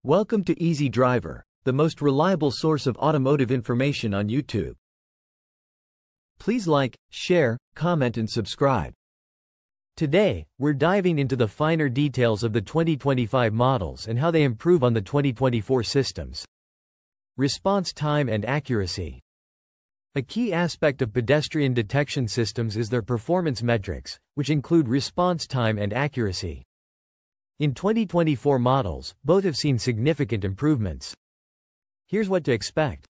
Welcome to Easy Driver, the most reliable source of automotive information on YouTube. Please like, share, comment and subscribe. Today, we're diving into the finer details of the 2025 models and how they improve on the 2024 systems. Response time and accuracy. A key aspect of pedestrian detection systems is their performance metrics, which include response time and accuracy. In 2024 models, both have seen significant improvements. Here's what to expect.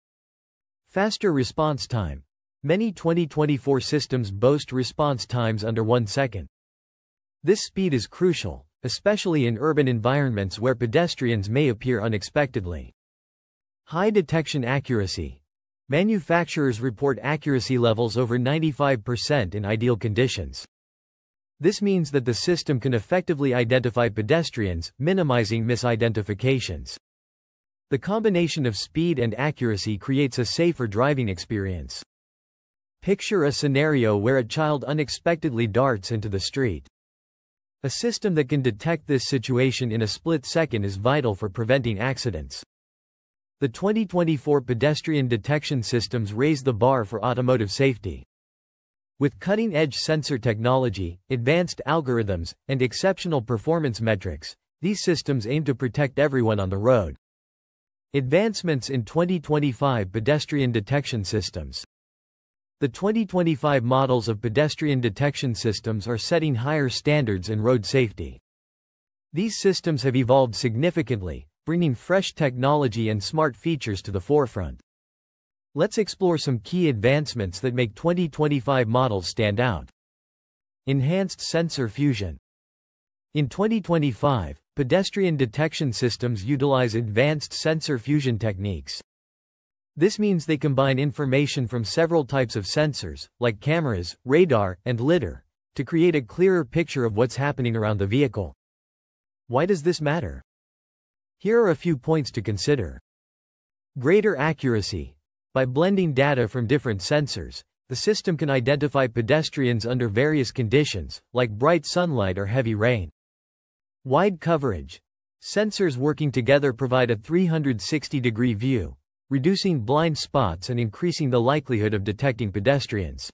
Faster response time. Many 2024 systems boast response times under 1 second. This speed is crucial, especially in urban environments where pedestrians may appear unexpectedly. High detection accuracy. Manufacturers report accuracy levels over 95% in ideal conditions. This means that the system can effectively identify pedestrians, minimizing misidentifications. The combination of speed and accuracy creates a safer driving experience. Picture a scenario where a child unexpectedly darts into the street. A system that can detect this situation in a split second is vital for preventing accidents. The 2024 Pedestrian Detection Systems raise the bar for automotive safety. With cutting-edge sensor technology, advanced algorithms, and exceptional performance metrics, these systems aim to protect everyone on the road. Advancements in 2025 Pedestrian Detection Systems. The 2025 models of pedestrian detection systems are setting higher standards in road safety. These systems have evolved significantly, bringing fresh technology and smart features to the forefront. Let's explore some key advancements that make 2025 models stand out. Enhanced sensor fusion. In 2025, pedestrian detection systems utilize advanced sensor fusion techniques. This means they combine information from several types of sensors, like cameras, radar, and lidar, to create a clearer picture of what's happening around the vehicle. Why does this matter? Here are a few points to consider. Greater accuracy. By blending data from different sensors, the system can identify pedestrians under various conditions, like bright sunlight or heavy rain. Wide coverage. Sensors working together provide a 360-degree view, reducing blind spots and increasing the likelihood of detecting pedestrians.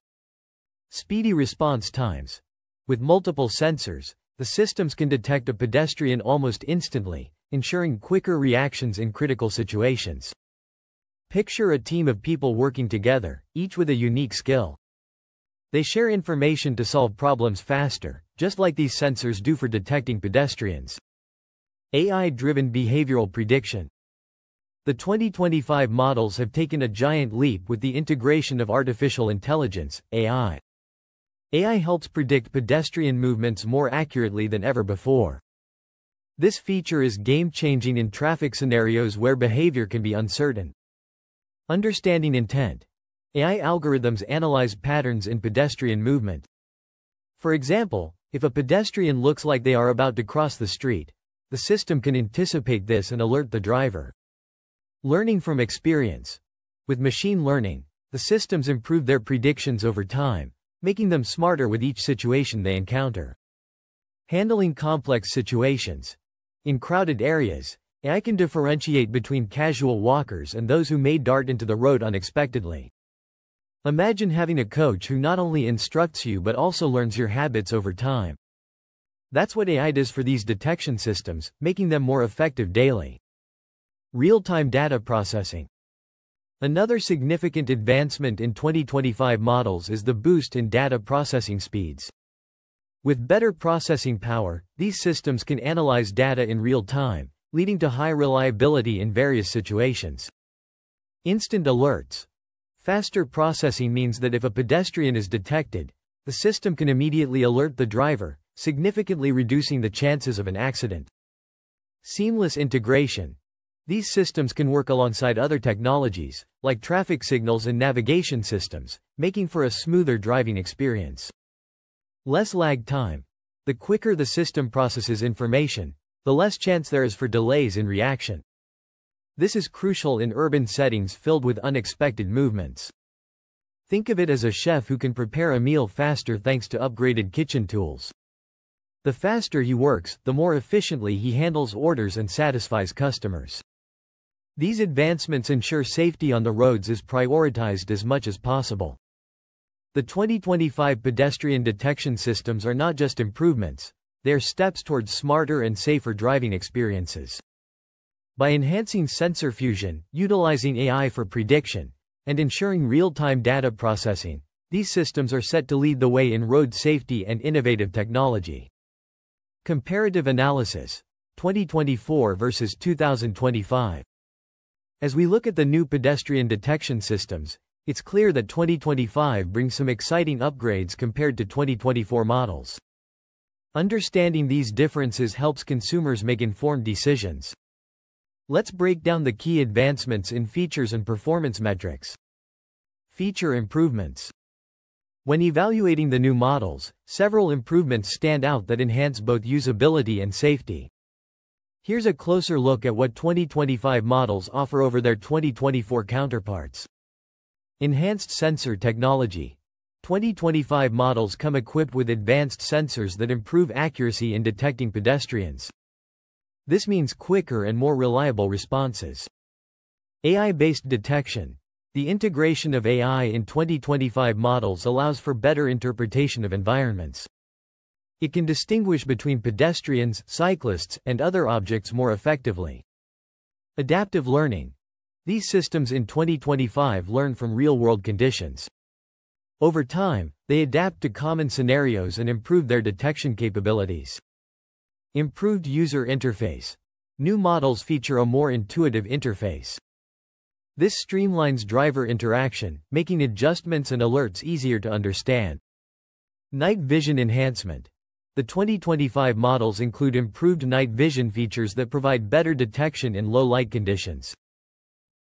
Speedy response times. With multiple sensors, the systems can detect a pedestrian almost instantly, ensuring quicker reactions in critical situations. Picture a team of people working together, each with a unique skill. They share information to solve problems faster, just like these sensors do for detecting pedestrians. AI-driven behavioral prediction. The 2025 models have taken a giant leap with the integration of artificial intelligence, AI. AI helps predict pedestrian movements more accurately than ever before. This feature is game-changing in traffic scenarios where behavior can be uncertain. Understanding intent. AI algorithms analyze patterns in pedestrian movement. For example, if a pedestrian looks like they are about to cross the street, the system can anticipate this and alert the driver. Learning from experience. With machine learning, the systems improve their predictions over time, making them smarter with each situation they encounter. Handling complex situations. In crowded areas, AI can differentiate between casual walkers and those who may dart into the road unexpectedly. Imagine having a coach who not only instructs you but also learns your habits over time. That's what AI does for these detection systems, making them more effective daily. Real-time data processing. Another significant advancement in 2025 models is the boost in data processing speeds. With better processing power, these systems can analyze data in real time, leading to high reliability in various situations. Instant alerts. Faster processing means that if a pedestrian is detected, the system can immediately alert the driver, significantly reducing the chances of an accident. Seamless integration. These systems can work alongside other technologies, like traffic signals and navigation systems, making for a smoother driving experience. Less lag time. The quicker the system processes information, the less chance there is for delays in reaction. This is crucial in urban settings filled with unexpected movements. Think of it as a chef who can prepare a meal faster thanks to upgraded kitchen tools. The faster he works, the more efficiently he handles orders and satisfies customers. These advancements ensure safety on the roads is prioritized as much as possible. The 2025 pedestrian detection systems are not just improvements, they are steps towards smarter and safer driving experiences. By enhancing sensor fusion, utilizing AI for prediction, and ensuring real-time data processing, these systems are set to lead the way in road safety and innovative technology. Comparative analysis: 2024 versus 2025. As we look at the new pedestrian detection systems, it's clear that 2025 brings some exciting upgrades compared to 2024 models. Understanding these differences helps consumers make informed decisions. Let's break down the key advancements in features and performance metrics. Feature improvements. When evaluating the new models, several improvements stand out that enhance both usability and safety. Here's a closer look at what 2025 models offer over their 2024 counterparts. Enhanced sensor technology. 2025 models come equipped with advanced sensors that improve accuracy in detecting pedestrians. This means quicker and more reliable responses. AI-based detection. The integration of AI in 2025 models allows for better interpretation of environments. It can distinguish between pedestrians, cyclists, and other objects more effectively. Adaptive learning. These systems in 2025 learn from real-world conditions. Over time, they adapt to common scenarios and improve their detection capabilities. Improved user interface. New models feature a more intuitive interface. This streamlines driver interaction, making adjustments and alerts easier to understand. Night vision enhancement. The 2025 models include improved night vision features that provide better detection in low light conditions.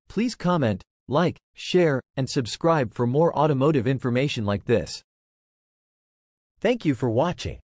Please comment, like, share, and subscribe for more automotive information like this. Thank you for watching.